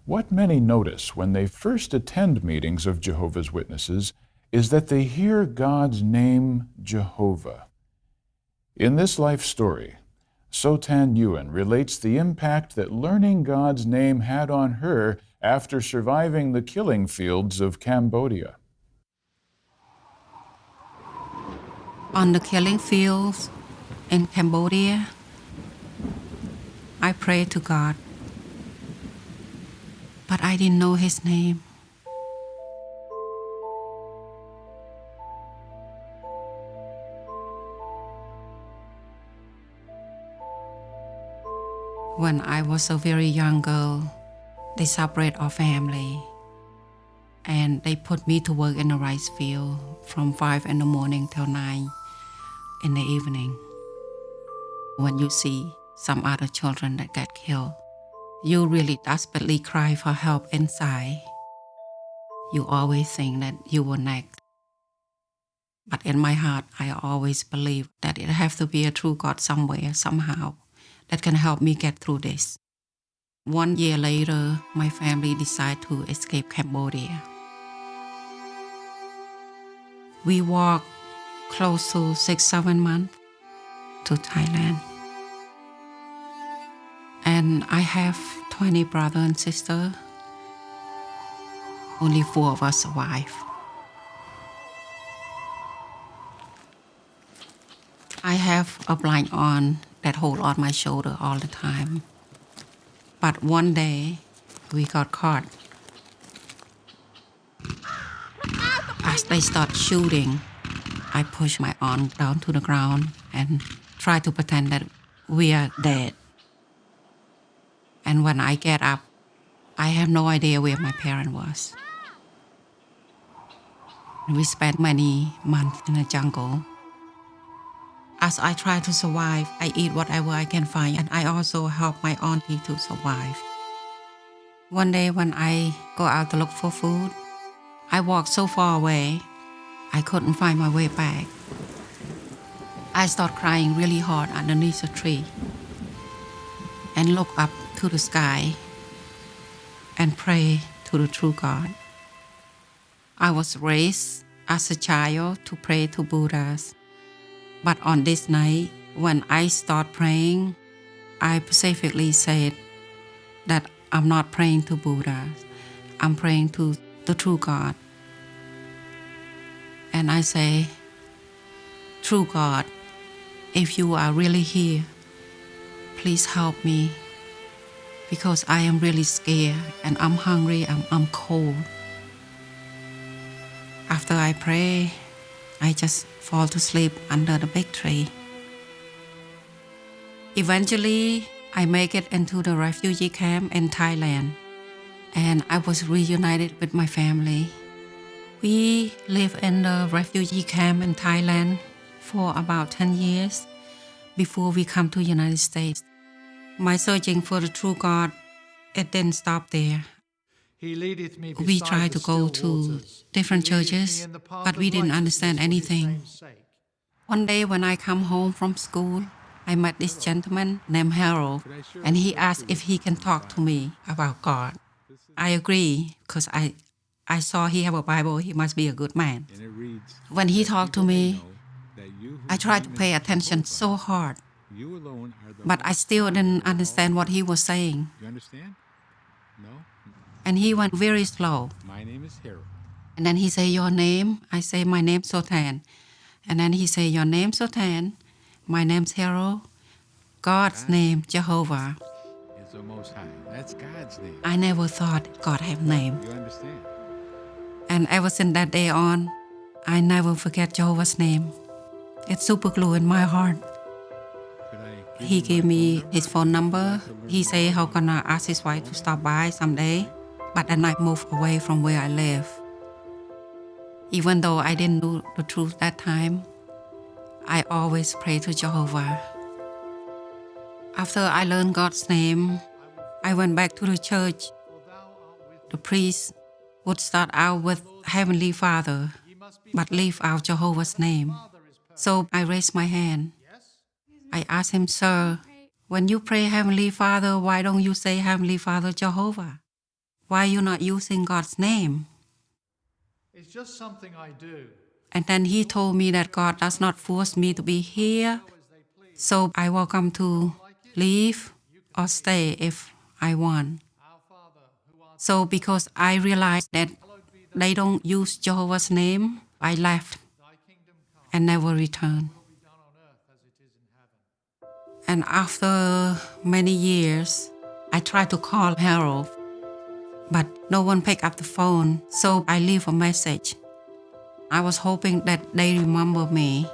What many notice when they first attend meetings of Jehovah's Witnesses is that they hear God's name, Jehovah. In this life story, Sotan Nguyen relates the impact that learning God's name had on her after surviving the killing fields of Cambodia. On the killing fields in Cambodia, I prayed to God, but I didn't know His name. When I was a very young girl, they separate our family and they put me to work in the rice field from 5 in the morning till 9 in the evening. When you see some other children that get killed, you really desperately cry for help inside. You always think that you were next. But in my heart, I always believe that it has to be a true God somewhere, somehow, that can help me get through this. 1 year later, my family decided to escape Cambodia. We walked close to 6-7 months to Thailand. And I have 20 brothers and sisters. Only 4 of us survive. I have a blind on that hold on my shoulder all the time. But one day, we got caught. As they start shooting, I push my arm down to the ground and try to pretend that we are dead. And when I get up, I have no idea where my parent was. We spent many months in the jungle. As I try to survive, I eat whatever I can find, and I also help my auntie to survive. One day when I go out to look for food, I walked so far away, I couldn't find my way back. I start crying really hard underneath a tree and look up to the sky and pray to the true God. I was raised as a child to pray to Buddhas. But on this night, when I start praying, I specifically said that I'm not praying to Buddha. I'm praying to the true God. And I say, true God, if you are really here, please help me, because I am really scared and I'm hungry and I'm cold. After I pray, I just fall to sleep under the big tree. Eventually, I make it into the refugee camp in Thailand, and I was reunited with my family. We lived in the refugee camp in Thailand for about 10 years before we come to the United States. My searching for the true God, it didn't stop there. We tried to go to different churches, but we didn't understand anything. One day when I come home from school, I met this gentleman named Harold, and he asked if he can talk to me about God. I agree, because I saw he have a Bible, he must be a good man. When he talked to me, I tried to pay attention so hard, but I still didn't understand what he was saying. You understand? No? And he went very slow. My name is Harold. And then he say, your name? I say, my name's Sotan. And then he say, your name's Sotan. My name's Harold. God's name, Jehovah. It's the Most High. That's God's name. I never thought God had a name. You understand? And ever since that day on, I never forget Jehovah's name. It's super glue in my heart. He gave me his phone number. He say how gonna ask his wife to stop by someday. But then I moved away from where I live. Even though I didn't know the truth that time, I always pray to Jehovah. After I learned God's name, I went back to the church. The priest would start out with Heavenly Father, but leave out Jehovah's name. So I raised my hand. I asked him, sir, when you pray Heavenly Father, why don't you say Heavenly Father Jehovah? why you not using God's name? It's just something I do. And then he told me that God does not force me to be here, so I welcome to leave or stay if I want. So because I realized that they don't use Jehovah's name, I left and never returned. And after many years, I tried to call Harold, but no one picked up the phone, so I leave a message. I was hoping that they remember me.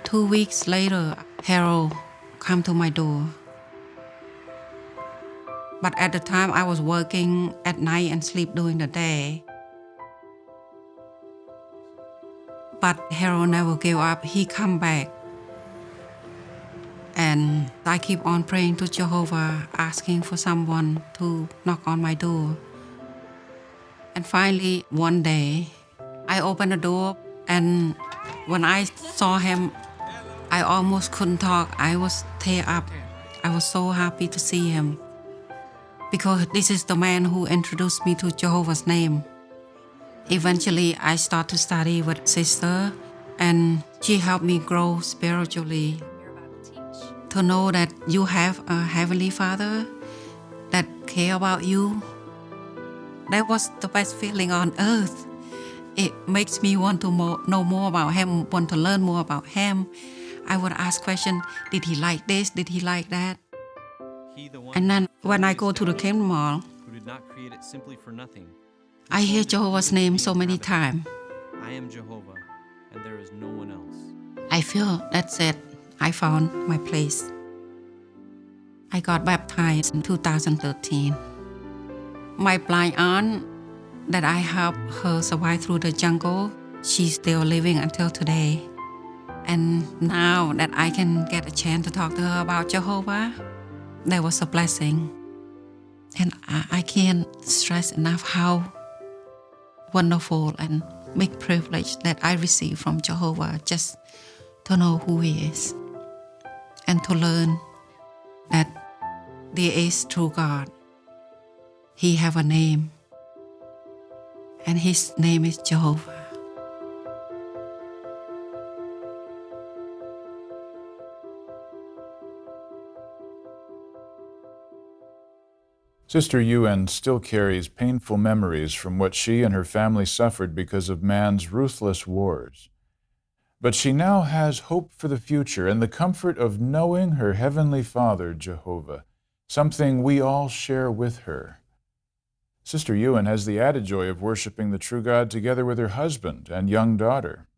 2 weeks later, Harold came to my door. But at the time, I was working at night and sleep during the day. But Harold never gave up. He come back. And I keep on praying to Jehovah, asking for someone to knock on my door. And finally, one day, I opened the door, and when I saw him, I almost couldn't talk. I was tear up. I was so happy to see him, because this is the man who introduced me to Jehovah's name. Eventually, I started to study with sister, and she helped me grow spiritually. To know that you have a Heavenly Father that cares about you, that was the best feeling on earth. It makes me want to know more about him, want to learn more about him. I would ask questions, did he like this, did he like that? And then when I go to the Kingdom Mall, who did not create it simply for nothing. I hear Jehovah's name so many times. I am Jehovah, and there is no one else. I feel that's it. I found my place. I got baptized in 2013. My blind aunt that I helped her survive through the jungle, she's still living until today. And now that I can get a chance to talk to her about Jehovah, that was a blessing. And I can't stress enough how wonderful and big privilege that I receive from Jehovah, just to know who He is and to learn that there is true God. He have a name, and His name is Jehovah. Sister Yuen still carries painful memories from what she and her family suffered because of man's ruthless wars. But she now has hope for the future and the comfort of knowing her Heavenly Father, Jehovah, something we all share with her. Sister Yuen has the added joy of worshiping the true God together with her husband and young daughter.